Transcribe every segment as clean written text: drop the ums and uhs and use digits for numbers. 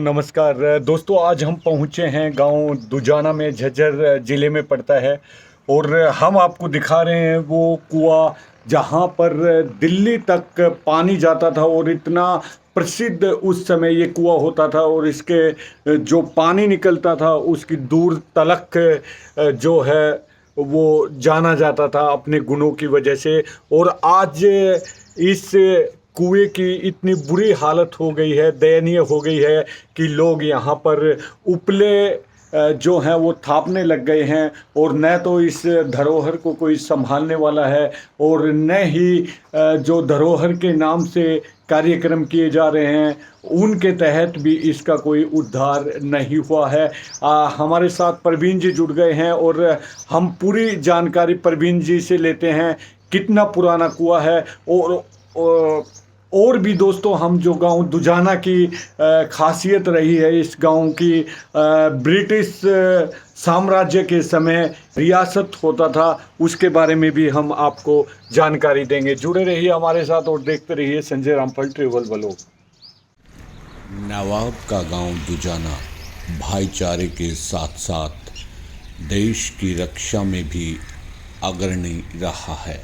नमस्कार दोस्तों। आज हम पहुंचे हैं गांव दुजाना में, झज्जर जिले में पड़ता है। और हम आपको दिखा रहे हैं वो कुआं जहां पर दिल्ली तक पानी जाता था। और इतना प्रसिद्ध उस समय ये कुआं होता था। और इसके जो पानी निकलता था उसकी दूर तलक जो है वो जाना जाता था अपने गुणों की वजह से। और आज इस कुएं की इतनी बुरी हालत हो गई है, दयनीय हो गई है कि लोग यहाँ पर उपले जो हैं वो थापने लग गए हैं। और न तो इस धरोहर को कोई संभालने वाला है, और न ही जो धरोहर के नाम से कार्यक्रम किए जा रहे हैं उनके तहत भी इसका कोई उद्धार नहीं हुआ है। हमारे साथ प्रवीण जी जुड़ गए हैं और हम पूरी जानकारी प्रवीण जी से लेते हैं कितना पुराना कुआं है। और और भी दोस्तों, हम जो गांव दुजाना की खासियत रही है इस गांव की, ब्रिटिश साम्राज्य के समय रियासत होता था, उसके बारे में भी हम आपको जानकारी देंगे। जुड़े रहिए हमारे साथ और देखते रहिए संजय रामफल ट्रेवल ब्लॉग। नवाब का गांव दुजाना भाईचारे के साथ साथ देश की रक्षा में भी अग्रणी रहा है।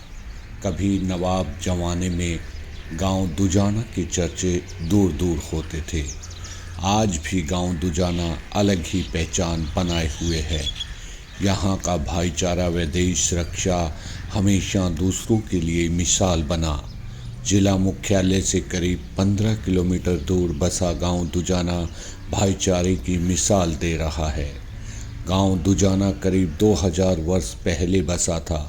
कभी नवाब जमाने में गांव दुजाना के चर्चे दूर दूर होते थे। आज भी गांव दुजाना अलग ही पहचान बनाए हुए है। यहाँ का भाईचारा व देश रक्षा हमेशा दूसरों के लिए मिसाल बना। जिला मुख्यालय से करीब 15 किलोमीटर दूर बसा गांव दुजाना भाईचारे की मिसाल दे रहा है। गांव दुजाना करीब 2000 वर्ष पहले बसा था।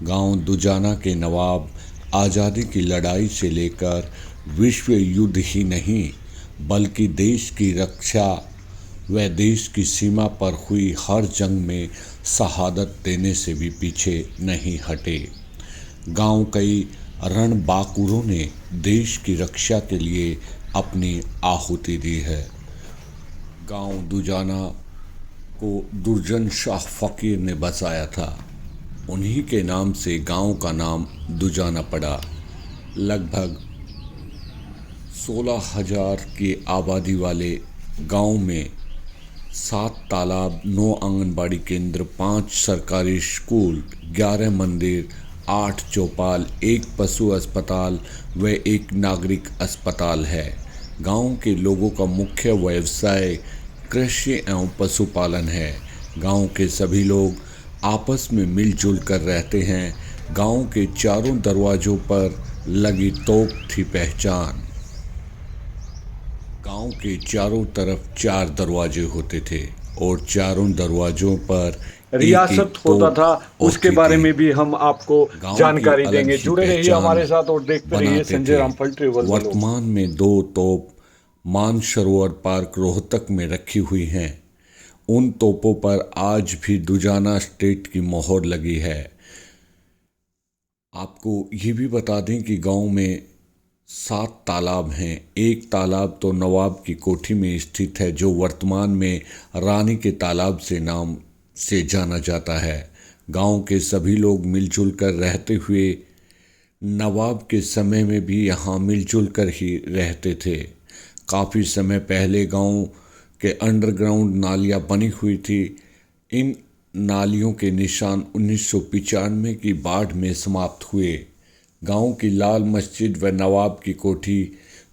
गांव दुजाना के नवाब आज़ादी की लड़ाई से लेकर विश्व युद्ध ही नहीं बल्कि देश की रक्षा व देश की सीमा पर हुई हर जंग में शहादत देने से भी पीछे नहीं हटे। गांव कई रणबांकुरों ने देश की रक्षा के लिए अपनी आहुति दी है। गांव दुजाना को दुर्जन शाह फकीर ने बसाया था। उन्हीं के नाम से गांव का नाम दुजाना पड़ा। लगभग 16,000 की आबादी वाले गांव में 7 तालाब, 9 आंगनबाड़ी केंद्र, 5 सरकारी स्कूल, 11 मंदिर, 8 चौपाल, 1 पशु अस्पताल व 1 नागरिक अस्पताल है। गांव के लोगों का मुख्य व्यवसाय कृषि एवं पशुपालन है। गांव के सभी लोग आपस में मिलजुल कर रहते हैं। गांव के चारों दरवाजों पर लगी तोप थी पहचान। गांव के चारों तरफ 4 दरवाजे होते थे और चारों दरवाजों पर रियासत होता था, उसके बारे में भी हम आपको जानकारी देंगे। जुड़े रहिए हमारे साथ और देखते रहिए संजय रामफल ट्रेवल। वर्तमान में 2 तोप मानसरोवर पार्क रोहतक में रखी हुई हैं। उन तोपों पर आज भी दुजाना स्टेट की मोहर लगी है। आपको ये भी बता दें कि गांव में 7 तालाब हैं। एक तालाब तो नवाब की कोठी में स्थित है, जो वर्तमान में रानी के तालाब से नाम से जाना जाता है। गांव के सभी लोग मिलजुल कर रहते हुए नवाब के समय में भी यहाँ मिलजुल कर ही रहते थे। काफ़ी समय पहले गांव के अंडरग्राउंड नालियाँ बनी हुई थी। इन नालियों के निशान 1995 की बाढ़ में समाप्त हुए। गांव की लाल मस्जिद व नवाब की कोठी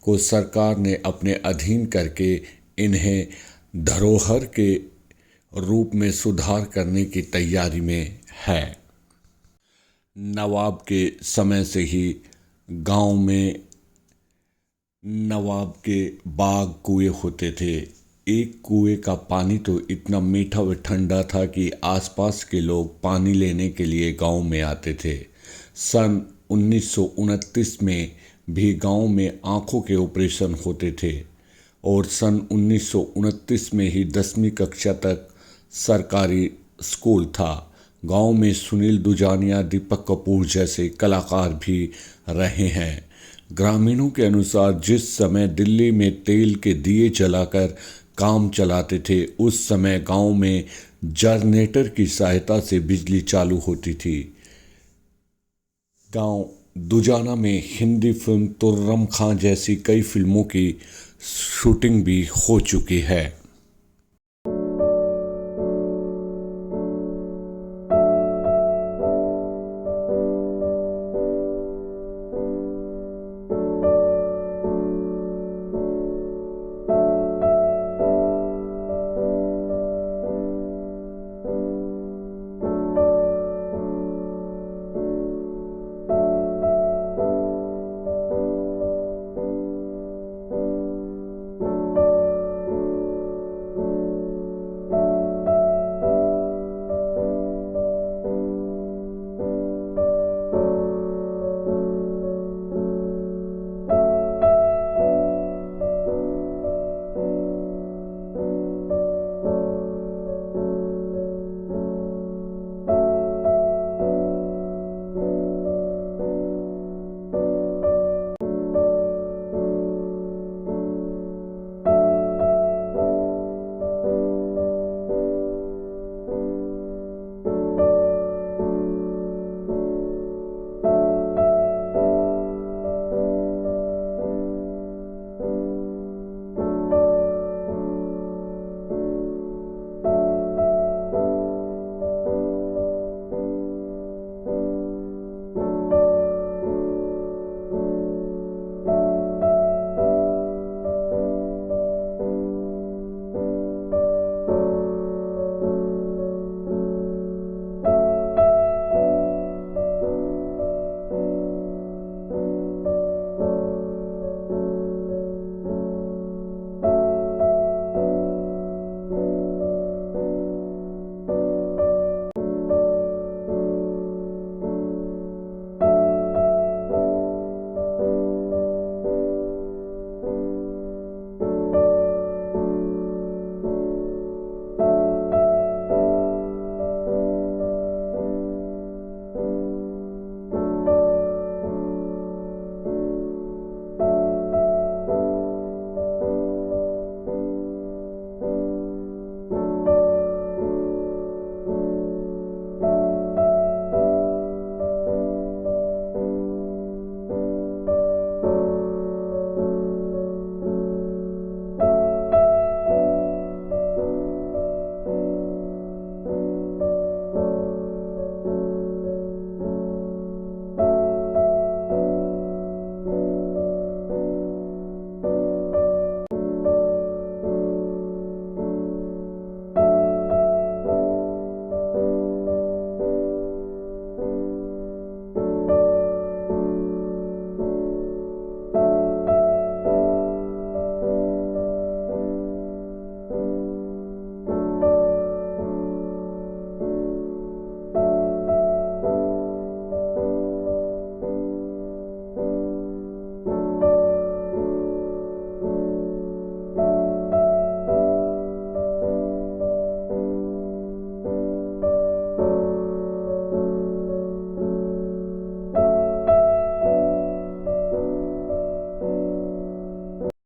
को सरकार ने अपने अधीन करके इन्हें धरोहर के रूप में सुधार करने की तैयारी में है। नवाब के समय से ही गांव में नवाब के बाग कुएं होते थे। एक कुएं का पानी तो इतना मीठा व ठंडा था कि आसपास के लोग पानी लेने के लिए गांव में आते थे। सन 1929 में भी गांव में आँखों के ऑपरेशन होते थे और सन 1929 में ही 10वीं कक्षा तक सरकारी स्कूल था। गांव में सुनील दुजानिया, दीपक कपूर जैसे कलाकार भी रहे हैं। ग्रामीणों के अनुसार जिस समय दिल्ली में तेल के दिए जलाकर काम चलाते थे, उस समय गांव में जनरेटर की सहायता से बिजली चालू होती थी। गांव दुजाना में हिंदी फिल्म तुर्रम खां जैसी कई फिल्मों की शूटिंग भी हो चुकी है।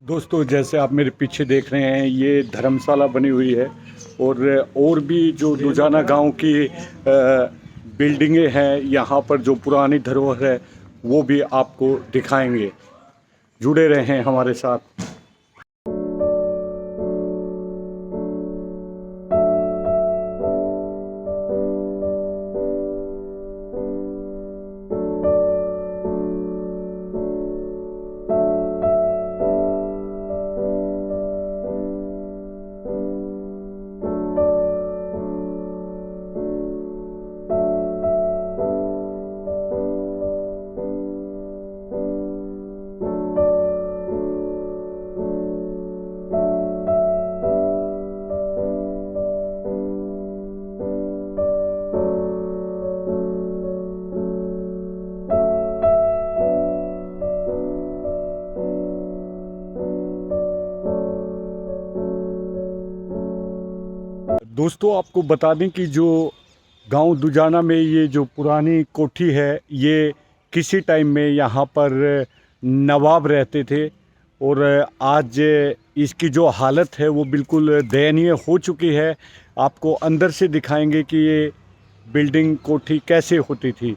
दोस्तों, जैसे आप मेरे पीछे देख रहे हैं, ये धर्मशाला बनी हुई है। और भी जो दुजाना गांव की बिल्डिंगें हैं, यहाँ पर जो पुरानी धरोहर है वो भी आपको दिखाएंगे। जुड़े रहें हमारे साथ। दोस्तों, आपको बता दें कि जो गांव दुजाना में ये जो पुरानी कोठी है, ये किसी टाइम में यहाँ पर नवाब रहते थे। और आज इसकी जो हालत है वो बिल्कुल दयनीय हो चुकी है। आपको अंदर से दिखाएंगे कि ये बिल्डिंग कोठी कैसे होती थी।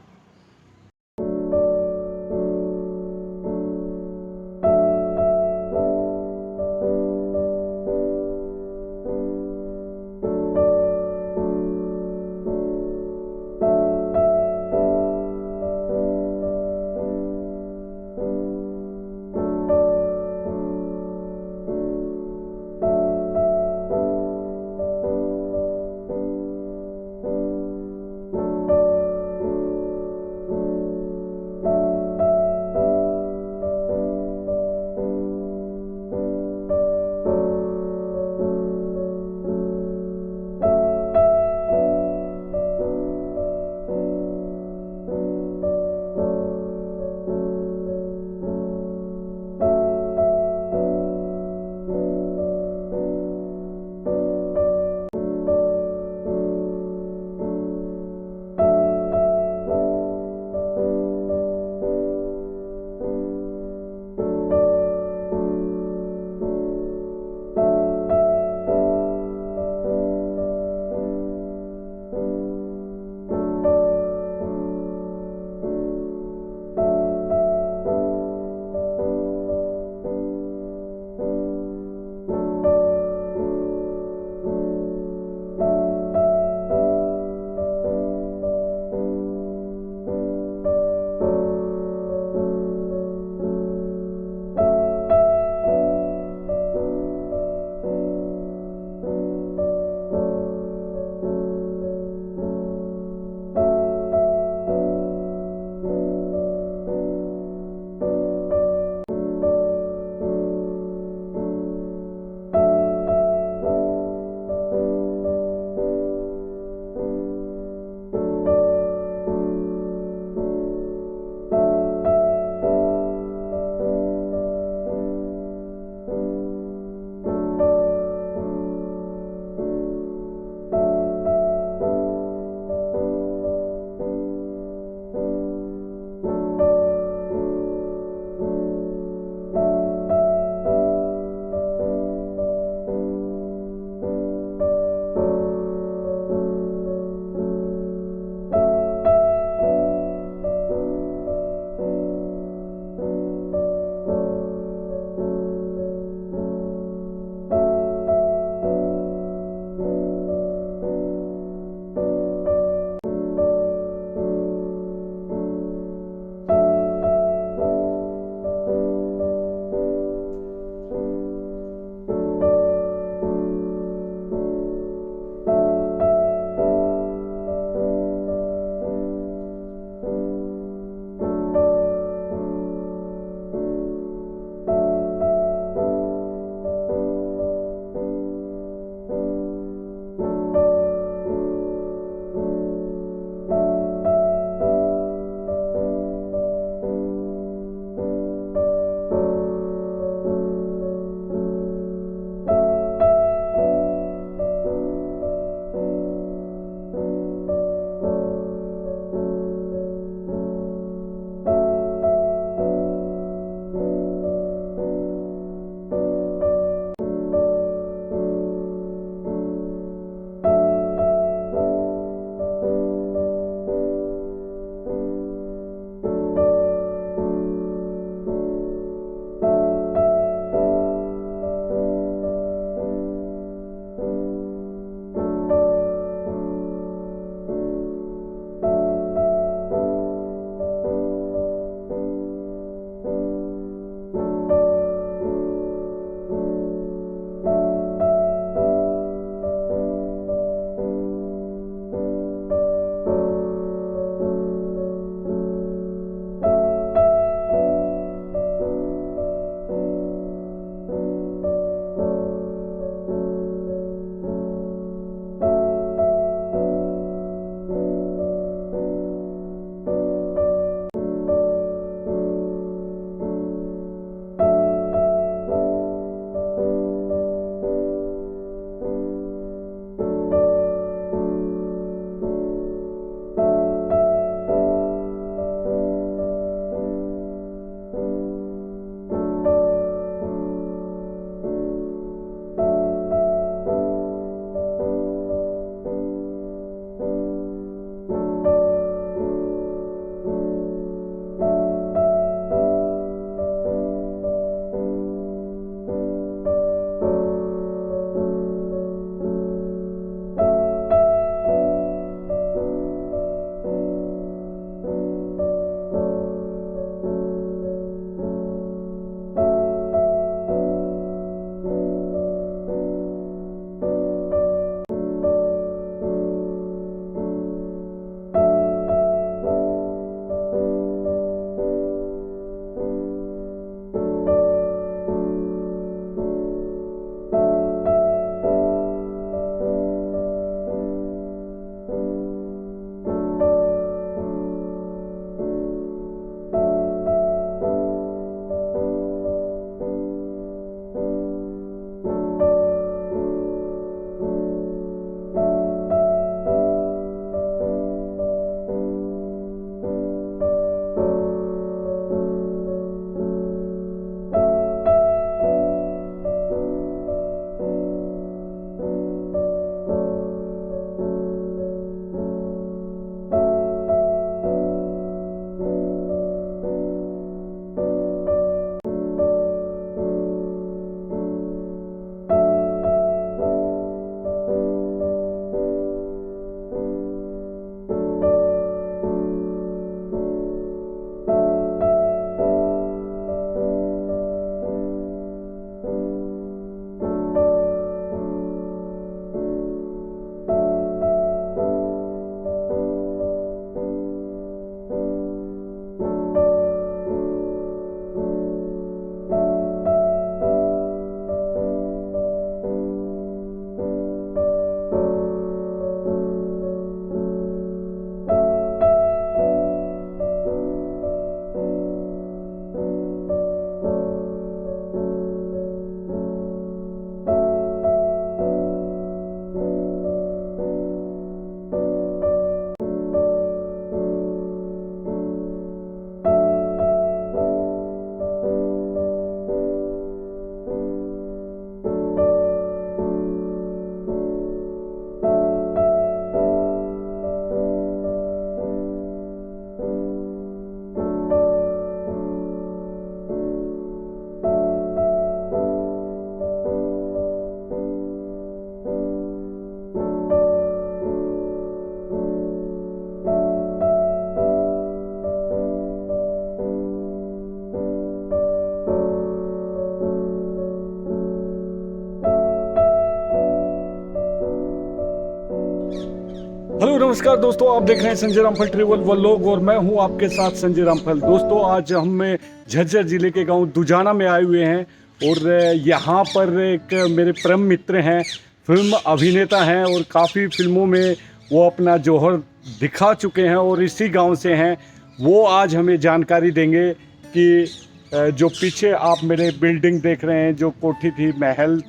हेलो नमस्कार दोस्तों, आप देख रहे हैं संजय रामफल ट्रेवल व्लॉग और मैं हूं आपके साथ संजय रामफल। दोस्तों आज हम झज्जर जिले के गांव दुजाना में आए हुए हैं और यहां पर एक मेरे परम मित्र हैं, फिल्म अभिनेता हैं और काफ़ी फिल्मों में वो अपना जौहर दिखा चुके हैं और इसी गांव से हैं। वो आज हमें जानकारी देंगे कि जो पीछे आप मेरे बिल्डिंग देख रहे हैं, जो कोठी थी महल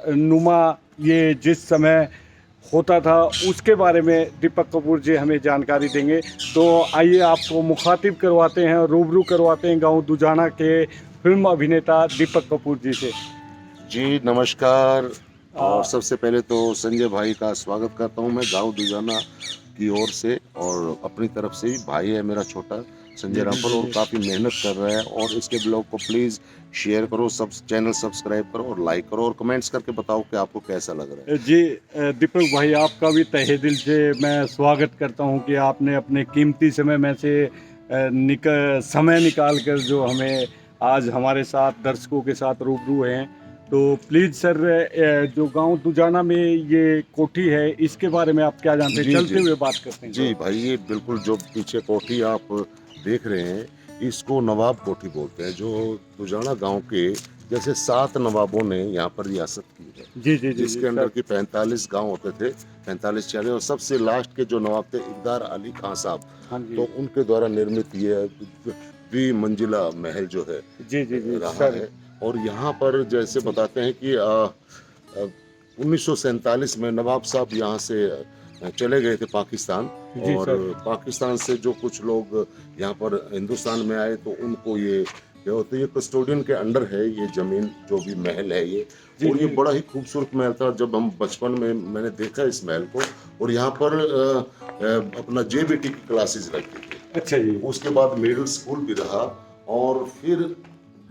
नुमा, ये जिस समय होता था उसके बारे में दीपक कपूर जी हमें जानकारी देंगे। तो आइए आपको मुखातिब करवाते हैं, रूबरू करवाते हैं गांव दुजाना के फिल्म अभिनेता दीपक कपूर जी से। जी नमस्कार। और सबसे पहले तो संजय भाई का स्वागत करता हूं मैं गांव दुजाना की ओर से, और अपनी तरफ से भी भाई है मेरा छोटा संजय रामफल और काफ़ी मेहनत कर रहा है। और इसके ब्लॉग को प्लीज़ शेयर करो, सब चैनल सब्सक्राइब करो और लाइक करो और कमेंट्स करके बताओ कि आपको कैसा लग रहा है। जी दीपक भाई, आपका भी तहे दिल से मैं स्वागत करता हूं कि आपने अपने कीमती समय में से समय निकाल कर जो हमें आज हमारे साथ दर्शकों के साथ रूबरू हैं। तो प्लीज़ सर, जो गांव दुजाना में ये कोठी है इसके बारे में आप क्या जानते हैं? चलते हुए बात करते हैं। जी भाई, ये बिल्कुल जो पीछे कोठी आप देख रहे हैं इसको नवाब कोठी बोलते हैं, जो दुजाना गांव के जैसे 7 नवाबों ने यहाँ पर रियासत की है। जी जी जी, जिसके अंदर की 45 गांव होते थे, 45-40, और सबसे लास्ट के जो नवाब थे इकदार अली खान साहब, तो उनके द्वारा निर्मित ये 20 मंजिला महल जो है जी जी जी रहा है। और यहाँ पर जैसे बताते हैं कि 1947 में नवाब साहब यहाँ से चले गए थे पाकिस्तान, और पाकिस्तान से जो कुछ लोग यहाँ पर हिंदुस्तान में आए तो उनको ये ये कस्टोडियन के अंडर है ये जमीन, जो भी महल है ये। और ये बड़ा ही खूबसूरत महल था। जब हम बचपन में मैंने देखा इस महल को, और यहाँ पर अपना JBT की क्लासेस लगती थी। अच्छा जी। उसके बाद मिडिल स्कूल भी रहा, और फिर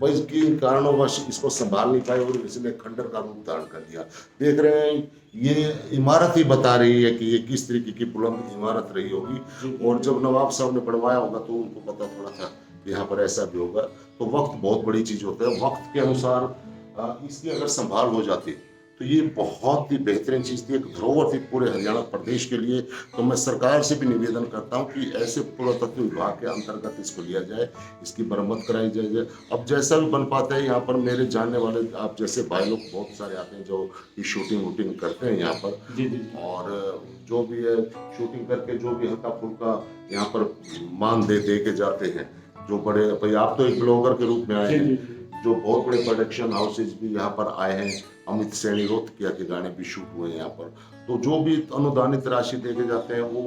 बस की कारणवश इसको संभाल नहीं पाए और इसने खंडर का रूप धारण कर लिया। देख रहे हैं ये इमारत ही बता रही है कि ये किस तरीके की बुलंद इमारत रही होगी। और जब नवाब साहब ने बनवाया होगा तो उनको पता थोड़ा था कि यहाँ पर ऐसा भी होगा। तो वक्त बहुत बड़ी चीज होता है। वक्त के अनुसार इसकी अगर संभाल हो जाती तो ये बहुत ही बेहतरीन चीज़ थी, एक धरोहर थी पूरे हरियाणा प्रदेश के लिए। तो मैं सरकार से भी निवेदन करता हूँ कि ऐसे पुरातत्व विभाग के अंतर्गत इसको लिया जाए, इसकी मरम्मत कराई जाए। अब जैसा भी बन पाता है, यहाँ पर मेरे जानने वाले आप जैसे भाई लोग बहुत सारे आते हैं जो शूटिंग वूटिंग करते हैं यहाँ पर। जी जी। और जो भी है शूटिंग करके जो भी हल्का फुल्का यहाँ पर मान दे के जाते हैं। जो बड़े भाई, आप तो एक ब्लॉगर के रूप में आए हैं, जो बहुत बड़े प्रोडक्शन हाउसेज भी यहाँ पर आए हैं। अमित सैनी रोहतकिया के गाने भी शूट हुए हैं यहाँ पर। तो जो भी अनुदानित राशि देके जाते हैं वो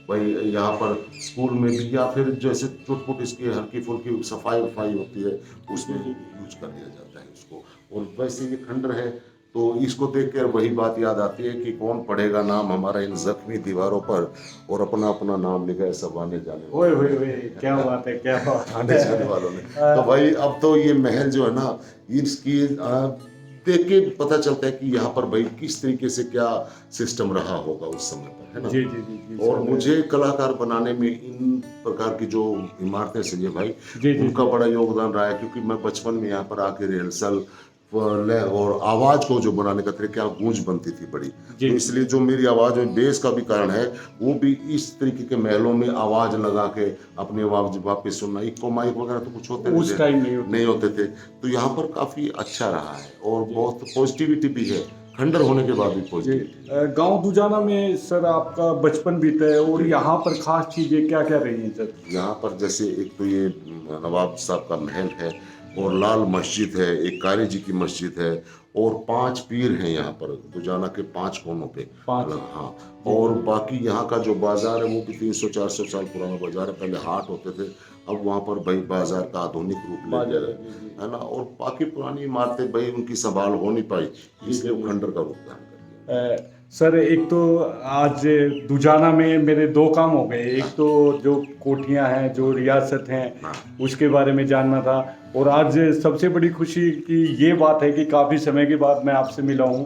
भाई यहाँ पर स्कूल में भी, या फिर जैसे टूट-फूट इसकी हल्की फुल्की सफाई होती है उसमें यूज कर लिया जाता है इसको। और वैसे ये खंडर है तो इसको देख कर वही बात याद आती है कि कौन पढ़ेगा नाम हमारा इन जख्मी दीवारों पर, और अपना अपना नाम लिखा है सब आने जाने क्या बात है, क्या बात है। आने जाने वालों ने। तो भाई अब तो ये महल जो है ना, इसकी देख के पता चलता है कि यहाँ पर भाई किस तरीके से क्या सिस्टम रहा होगा उस समय पर, है ना। जी जी जी। और मुझे कलाकार बनाने में इन प्रकार की जो इमारतें संजय भाई, उनका बड़ा योगदान रहा है। क्योंकि मैं बचपन में यहाँ पर आके रिहर्सल और आवाज को जो बनाने का तरीका, गूंज बनती थी बड़ी। तो इसलिए जो मेरी आवाज में बेस का भी कारण है, वो भी इस तरीके के महलों में आवाज लगा के अपनी आवाज वापस सुनना। इको माइक वगैरह तो कुछ होते उस टाइम नहीं होते थे। तो यहाँ पर काफी अच्छा रहा है और बहुत पॉजिटिविटी भी है, खंडर होने के बाद भी पॉजिटिविटी। गांव दुजाना में सर आपका बचपन बीता है, और यहाँ पर खास चीजें क्या क्या रही हैं सर? यहाँ पर जैसे एक तो ये नवाब साहब का महल है, और लाल मस्जिद है, एक कारी जी की मस्जिद है, और 5 पीर हैं यहाँ पर दुजाना के 5 कोनों पे। हाँ। और बाकी यहाँ का जो बाजार है वो भी 300-400 साल पुराना बाजार है। पहले हाट होते थे, अब वहाँ पर भाई बाजार का आधुनिक रूप ले लिया है ना। और बाकी पुरानी इमारतें भाई उनकी संभाल हो नहीं पाई, इसलिए वो खंडर का रूप धारण कर लिया। सर एक तो आज दुजाना में मेरे 2 काम हो गए। एक तो जो कोठियां हैं, जो रियासत हैं, उसके बारे में जानना था। और आज सबसे बड़ी खुशी की ये बात है कि काफ़ी समय के बाद मैं आपसे मिला हूँ।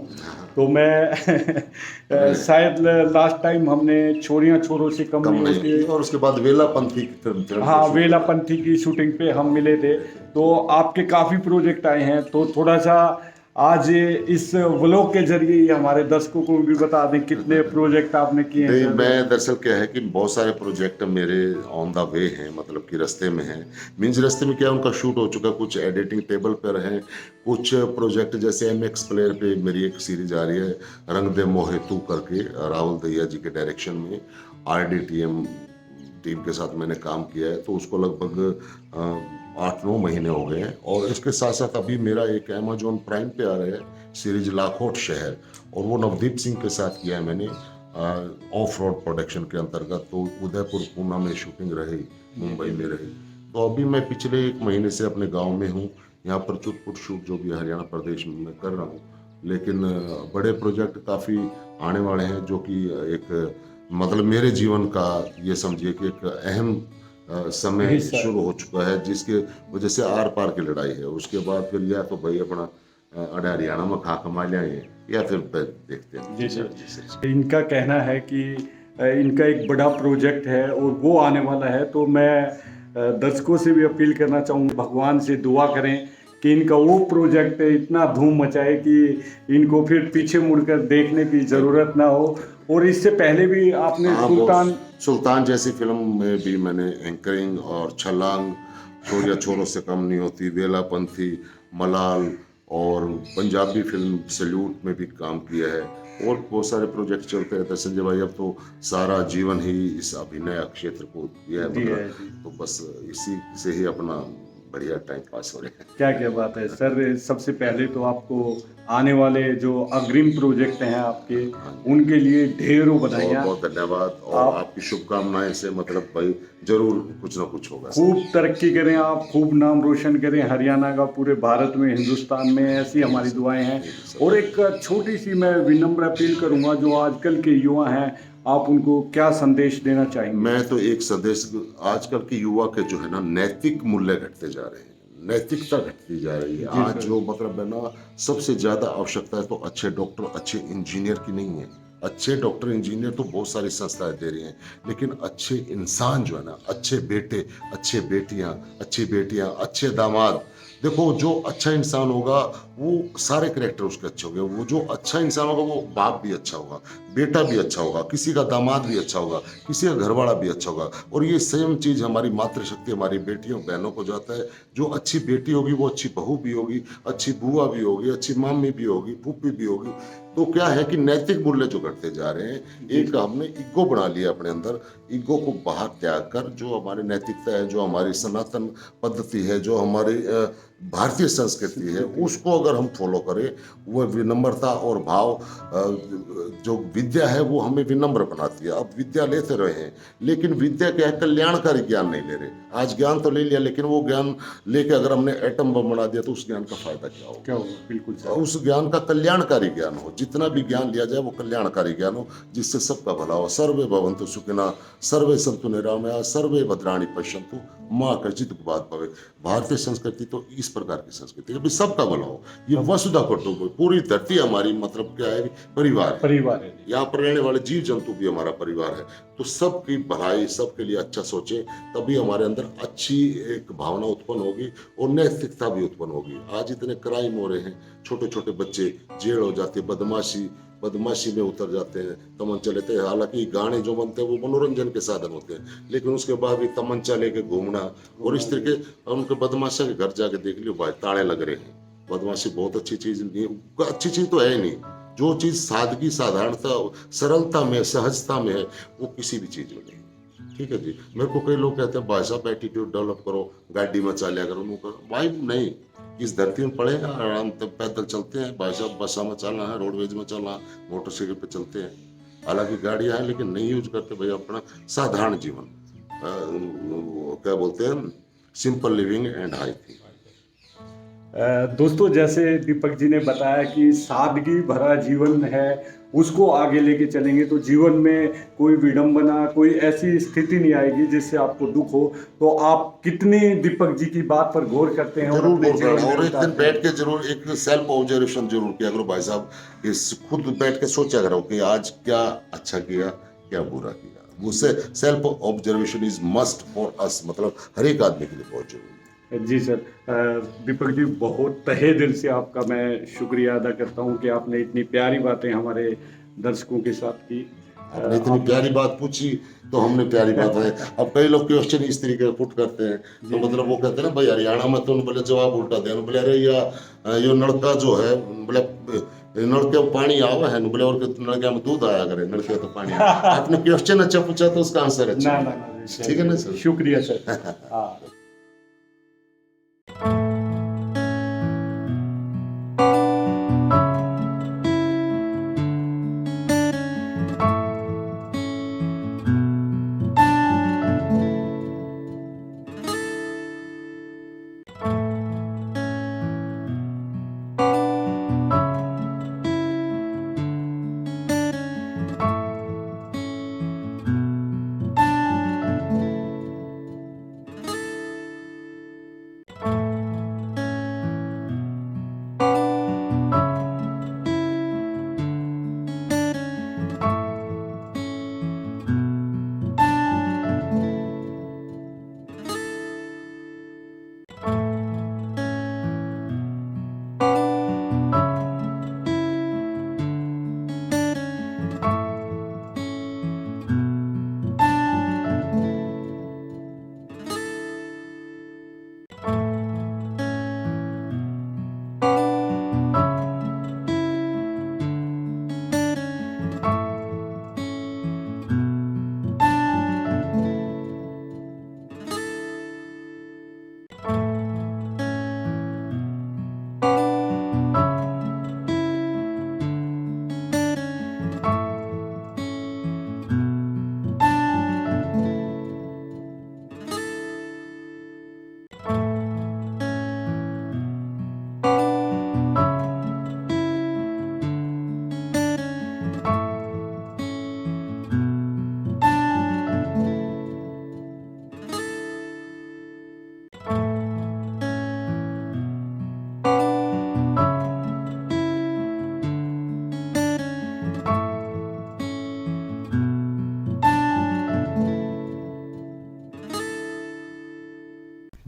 तो मैं शायद लास्ट टाइम हमने छोरियां छोरों से कम नहीं होती, और उसके बाद वेलापंथी, हाँ वेलापंथी की शूटिंग पे हम मिले थे। तो आपके काफ़ी प्रोजेक्ट आए हैं, तो थोड़ा सा आज इस व्लॉग के जरिए ही हमारे दर्शकों को भी बता दें कितने प्रोजेक्ट आपने किए हैं नहीं, सर? मैं दरअसल क्या है कि बहुत सारे प्रोजेक्ट मेरे ऑन द वे हैं, मतलब कि रास्ते में हैं। मीन्स रास्ते में क्या, उनका शूट हो चुका, कुछ एडिटिंग टेबल पर हैं, कुछ प्रोजेक्ट जैसे MX प्लेयर पे मेरी एक सीरीज आ रही है रंग दे मोहे तू करके, राहुल दहिया जी के डायरेक्शन में RDTM टीम के साथ मैंने काम किया है, तो उसको लगभग 8-9 महीने हो गए हैं। और इसके साथ साथ अभी मेरा एक अमेजोन प्राइम पे आ रहा है सीरीज लाखोट शहर, और वो नवदीप सिंह के साथ किया है मैंने ऑफ रोड प्रोडक्शन के अंतर्गत। तो उदयपुर पूना में शूटिंग रही, मुंबई में रही। तो अभी मैं पिछले 1 महीने से अपने गांव में हूँ, यहाँ पर चुटपुट शूट जो भी हरियाणा प्रदेश में मैं कर रहा हूँ। लेकिन बड़े प्रोजेक्ट काफ़ी आने वाले हैं, जो कि एक मतलब मेरे जीवन का ये समझिए कि एक अहम समय हिस्सा है। शुरू हो चुका है, जिसके वजह से आर पार की लड़ाई है। उसके बाद फिर या तो भाई अपना अड़े हरियाणा में खा कमा लिया, या फिर देखते हैं। जी जी। इनका कहना है कि इनका एक बड़ा प्रोजेक्ट है और वो आने वाला है, तो मैं दर्शकों से भी अपील करना चाहूँगा, भगवान से दुआ करें कि इनका वो प्रोजेक्ट इतना धूम मचाए कि इनको फिर पीछे मुड़कर देखने की ज़रूरत ना हो। और इससे पहले भी आपने सुल्तान जैसी फिल्म में भी मैंने एंकरिंग और छलांग, छोरिया छोरों से कम नहीं होती, वेलापंथी, मलाल और पंजाबी फिल्म सैल्यूट में भी काम किया है। और बहुत सारे प्रोजेक्ट चलते रहते हैं संजय भाई। अब तो सारा जीवन ही इस अभिनय क्षेत्र को दिया है, मतलब तो बस इसी से ही अपना बढ़िया टाइम पास हो रहा है। क्या क्या बात है सर। सबसे पहले तो आपको आने वाले जो अग्रिम प्रोजेक्ट हैं आपके, उनके लिए ढेरों बधाइयाँ। बहुत बहुत धन्यवाद, और आपकी शुभकामनाएं से मतलब भाई जरूर कुछ ना कुछ होगा। खूब तरक्की करें आप, खूब नाम रोशन करें हरियाणा का, पूरे भारत में, हिंदुस्तान में, ऐसी हमारी दुआएं हैं। और एक छोटी सी मैं विनम्र अपील करूंगा, जो आजकल के युवा हैं, आप उनको क्या संदेश देना चाहेंगे? मैं तो एक संदेश, आजकल के युवा के जो है ना नैतिक मूल्य घटते जा रहे हैं, नैतिकता घटती जा रही है। आज जो मतलब है ना, सबसे ज्यादा आवश्यकता है तो अच्छे डॉक्टर, अच्छे इंजीनियर की नहीं है। अच्छे डॉक्टर इंजीनियर तो बहुत सारी संस्थाएं दे रही हैं, लेकिन अच्छे इंसान जो है ना, अच्छे बेटे, अच्छे बेटियां, अच्छे दामाद। देखो, जो अच्छा इंसान होगा वो सारे कैरेक्टर उसके अच्छे होंगे। वो जो अच्छा इंसान होगा वो बाप भी अच्छा होगा, बेटा भी अच्छा होगा, किसी का दामाद भी अच्छा होगा, किसी का घरवाला भी अच्छा होगा। और ये सेम चीज़ हमारी मातृशक्ति, हमारी बेटियों बहनों को जाता है। जो अच्छी बेटी होगी वो अच्छी बहू भी होगी, अच्छी बुआ भी होगी, अच्छी मामी भी होगी, फूफी भी होगी। तो क्या है कि नैतिक मूल्य जो घटते जा रहे हैं, एक हमने ईगो बना लिया अपने अंदर। ईगो को बाहर त्याग कर जो हमारी नैतिकता है, जो हमारी सनातन पद्धति है, जो हमारी भारतीय संस्कृति है, उसको अगर हम फॉलो करें, वह विनम्रता और भाव, जो विद्या है वो हमें विनम्र बनाती है। अब विद्या लेते रहे हैं, लेकिन विद्या क्या है, कल्याणकारी ज्ञान नहीं ले रहे। आज ज्ञान तो ले लिया, लेकिन वो ज्ञान लेके अगर हमने एटम बम बना दिया तो उस ज्ञान का फायदा क्या होगा? क्या होगा? बिल्कुल सर। उस ज्ञान का कल्याणकारी ज्ञान हो। जितना भी ज्ञान लिया जाए वो कल्याणकारी ज्ञान हो, जिससे सबका भला हो। सर्वे भवन्तु सुखिनः, सर्वे सन्तु निरामया, सर्वे भद्राणि पश्यन्तु माँ कश्चित् दुःखभाग् भवेत्। भारतीय संस्कृति तो इस प्रकार की संस्कृति है, सबका भला हो। ये वसुधा कुटुम्बकम, पूरी धरती हमारी मतलब क्या है, परिवार है। यहाँ पर रहने वाले जीव जंतु भी हमारा परिवार है। तो सबकी भलाई, सबके लिए अच्छा सोचें, तभी हमारे अंदर अच्छी एक भावना उत्पन्न होगी और नैतिकता भी उत्पन्न होगी। आज इतने क्राइम हो रहे हैं, छोटे छोटे बच्चे जेल हो जाते, बदमाशी में उतर जाते हैं, तमंचा लेते हैं। हालांकि गाने जो बनते हैं वो मनोरंजन के साधन होते हैं, लेकिन उसके बाद भी तमंचा लेके घूमना और इस तरीके, उनके बदमाशा के घर जाके देख लियो भाई, ताले लग रहे हैं। बदमाशी बहुत अच्छी चीज नहीं, अच्छी चीज तो है ही नहीं। जो चीज सादगी, साधारणता, सरलता में, सहजता में है, वो किसी भी चीज में नहीं। ठीक है जी। मेरे को कई लोग कहते हैं भाई साहब एटीट्यूड डेवलप करो, गाड़ी में चलिया करो, भाई नहीं। इस धरती में पड़े हैं, आराम तक पैदल चलते हैं भाई साहब, बसा में चलना है, रोडवेज में चलना है, मोटरसाइकिल पे चलते हैं। हालांकि गाड़ियां हैं, लेकिन नहीं यूज करते भाई, अपना साधारण जीवन, क्या बोलते हैं, simple living and high thing. दोस्तों, जैसे दीपक जी ने बताया कि सादगी भरा जीवन है, उसको आगे लेके चलेंगे तो जीवन में कोई विडंबना, कोई ऐसी स्थिति नहीं आएगी जिससे आपको दुख हो। तो आप कितने दीपक जी की बात पर गौर करते हैं? जरूर गौर करना, और एक दिन बैठ के जरूर एक सेल्फ ऑब्जर्वेशन जरूर किया करो भाई साहब। इस खुद बैठ के सोचा करो कि आज क्या अच्छा किया, क्या बुरा किया। उससे self observation is must for us, मतलब हर एक आदमी के लिए बहुत जरूरी है। जी सर, दीपक जी बहुत तहे दिल से आपका मैं शुक्रिया अदा करता हूँ कि आपने इतनी प्यारी बातें हमारे दर्शकों के साथ की। आपने इतनी प्यारी बात पूछी तो हमने प्यारी बात है। अब कई लोग क्वेश्चन इस तरीके का पुट करते हैं तो मतलब वो कहते हैं ना भाई हरियाणा में तो बोले जवाब उल्टा दे बोले अरे या यो नलका जो है बोले नलके में पानी आवा है बोले और नलके में दूध आया करे नलके तो पानी आपने क्वेश्चन अच्छा पूछा तो उसका आंसर अच्छा ना ठीक है ना सर शुक्रिया सर। हाँ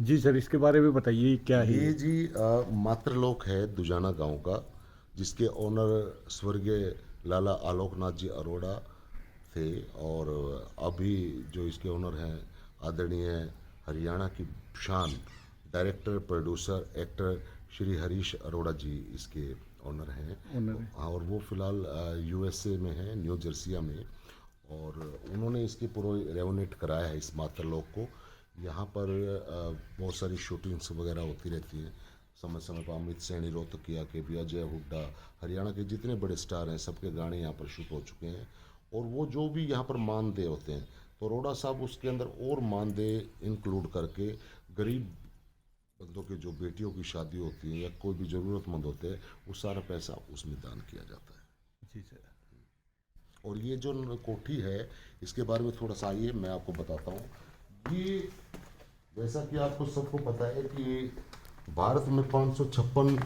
जी सर, इसके बारे में बताइए क्या है ये जी मातृलोक है दुजाना गांव का जिसके ओनर स्वर्गीय लाला आलोकनाथ जी अरोड़ा थे और अभी जो इसके ओनर हैं आदरणीय हरियाणा की शान director producer actor Shri Harish Arora ji इसके ओनर हैं और वो फिलहाल यूएसए में है न्यू जर्सिया में और उन्होंने इसकी पूरा रेवोनेट कराया है इस मातृलोक को। यहाँ पर बहुत सारी शूटिंग्स वगैरह होती रहती हैं समय समय पर अमित सैनी रोहतकिया के भी अजय हुड्डा हरियाणा के जितने बड़े स्टार हैं सबके गाने यहाँ पर शूट हो चुके हैं और वो जो भी यहाँ पर मानदेय होते हैं तो अरोड़ा साहब उसके अंदर और मानदेय इंक्लूड करके गरीब बंदों के जो बेटियों की शादी होती है या कोई भी ज़रूरतमंद होते हैं वो सारा पैसा उसमें दान किया जाता है। जी सर। और ये जो कोठी है इसके बारे में थोड़ा सा आइए मैं आपको बताता हूँ। ये जैसा कि आपको सबको पता है कि भारत में 556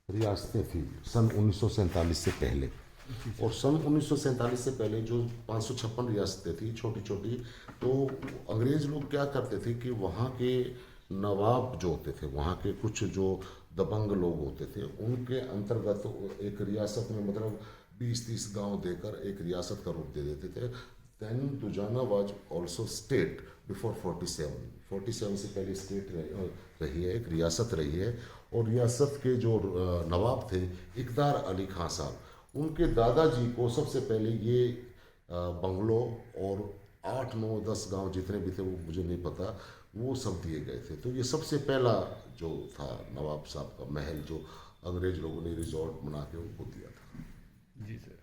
रियासतें थी सन 1947 से पहले और सन 1947 से पहले जो 556 रियासतें थी छोटी छोटी तो अंग्रेज़ लोग क्या करते थे कि वहाँ के नवाब जो होते थे वहाँ के कुछ जो दबंग लोग होते थे उनके अंतर्गत एक रियासत में मतलब 20-30 गांव देकर एक रियासत का रूप दे देते थे। Then Dujana was also state before 47 से पहले स्टेट रही है एक रियासत रही है और रियासत के जो नवाब थे इकदार अली खां साहब उनके दादाजी को सबसे पहले ये बंगलो और 8, 9, 10 गांव जितने भी थे वो मुझे नहीं पता वो सब दिए गए थे। तो ये सबसे पहला जो था नवाब साहब का महल जो अंग्रेज लोगों ने रिजॉर्ट बना के उनको दिया था। जी सर।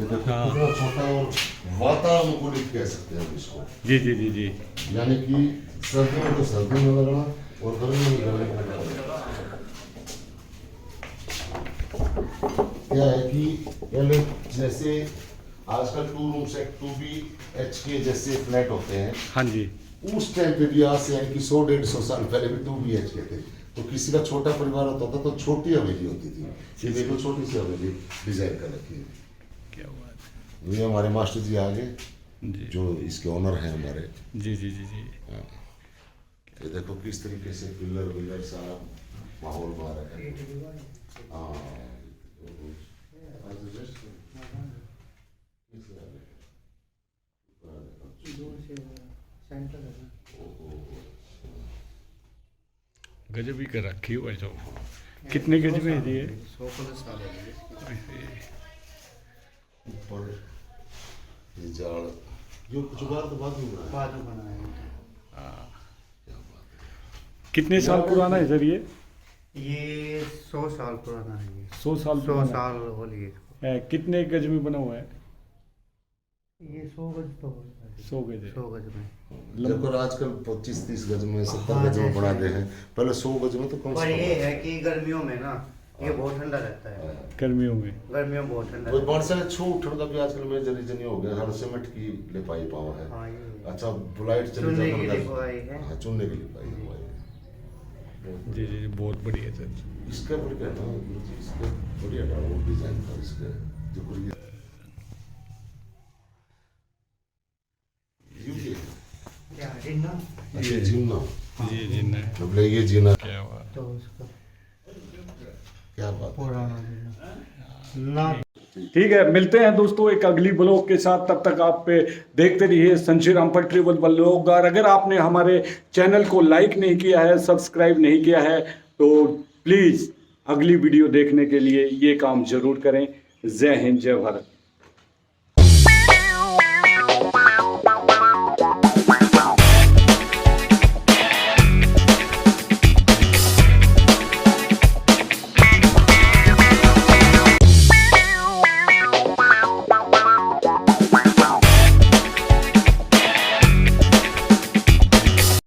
ये देखो कितना छोटा, और वातानुकूलित कह सकते हैं हम इसको। जी जी जी जी। यानी कि सर्दी में तो सर्दी में लगना और गर्मी में गर्मी में लगना। क्या है कि पहले जैसे आजकल 2 रूम से 2BHK जैसे फ्लैट होते हैं, हाँ जी। उस टाइम पे भी आज से यानी कि 100-150 साल पहले भी 2BHK थे। तो किसी का छोटा परिवार होता था तो छोटी हवेली होती थी। ये देखो छोटी सी हवेली डिजाइन कर रखी है। क्या बात है। ये हमारे मास्टर जी आगे जी जो इसके ओनर हैं हमारे। जी जी जी जी। ये देखो किस तरीके से पिलर सारा माहौल बना रखा है। हाँ गजब ही कर रखी हो ऐसा। कितने गज में है ये? ऊपर ये जाल, ये कुछ बार तो बाद में बना है। कितने साल पुराना है सर ये? ये 100 साल पुराना है। ये 100 साल 100 पुराना साल हो लिए इसको। है। कितने गज में बना हुआ है? ये 100 गज तो होगा। 100 गज है। 100 गज में। देखो आजकल 25-30 गज में 70 गज में बना दे हैं, पहले 100 गज में तो कम पर से ये कम। है कि गर्मियों में ना ये बहुत ठंडा रहता है। गर्मियों में गर्मियों में बहुत ठंडा कोई रहता बरसा छू उठन का भी आजकल में जनी हो गया, हर सीमेंट की लिपाई पावा है। है। हाँ, ये अच्छा बुलाइट चली चुनने की जाता लिपाई है। हाँ चुनने की लिपाई है। जी जी जी, बहुत बढ़िया सर। इसका बढ़िया ना इसका बढ़िया था वो डिजाइन था इसका जो बढ़िया। क्या जिन्ना अच्छा जीना, जी जी नहीं। मतलब ये जीना क्या बात। तो उसका क्या बात है। पुराना जिन्ना ना। ठीक है, मिलते हैं दोस्तों एक अगली ब्लॉग के साथ। तब तक आप देखते रहिए संशीराम पर ट्रेवल ब्लॉग। और अगर आपने हमारे चैनल को लाइक नहीं किया है, सब्सक्राइब नहीं किया है, तो प्लीज़ अगली वीडियो देखने के लिए ये काम जरूर करें। जय हिंद, जय भारत।